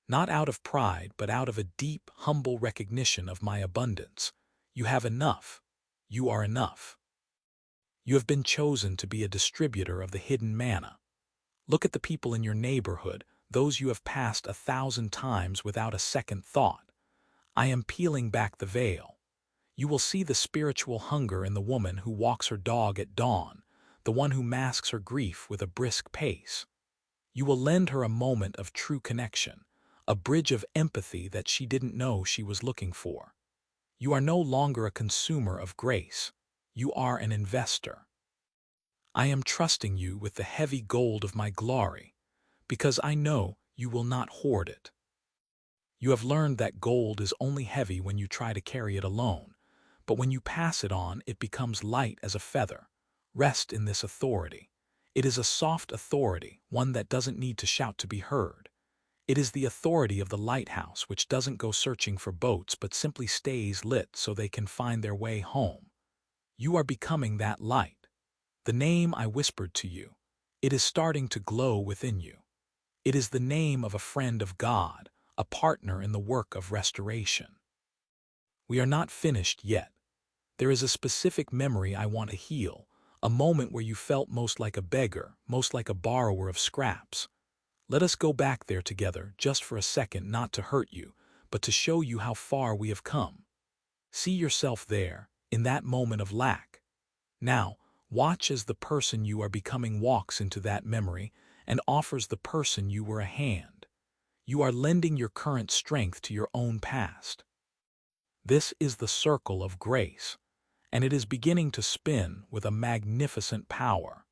Not out of pride, but out of a deep, humble recognition of my abundance. You have enough. You are enough. You have been chosen to be a distributor of the hidden manna. Look at the people in your neighborhood, those you have passed 1,000 times without a second thought. I am peeling back the veil. You will see the spiritual hunger in the woman who walks her dog at dawn, the one who masks her grief with a brisk pace. You will lend her a moment of true connection, a bridge of empathy that she didn't know she was looking for. You are no longer a consumer of grace. You are an investor. I am trusting you with the heavy gold of my glory. because I know you will not hoard it. You have learned that gold is only heavy when you try to carry it alone, but when you pass it on, it becomes light as a feather. Rest in this authority. It is a soft authority, one that doesn't need to shout to be heard. It is the authority of the lighthouse, which doesn't go searching for boats but simply stays lit so they can find their way home. You are becoming that light. The name I whispered to you, it is starting to glow within you. It is the name of a friend of God, a partner in the work of restoration. We are not finished yet. There is a specific memory I want to heal, a moment where you felt most like a beggar, most like a borrower of scraps. Let us go back there together, just for a second, not to hurt you, but to show you how far we have come. See yourself there, in that moment of lack. Now, watch as the person you are becoming walks into that memory and offers the person you were a hand. You are lending your current strength to your own past. This is the circle of grace, and it is beginning to spin with a magnificent power.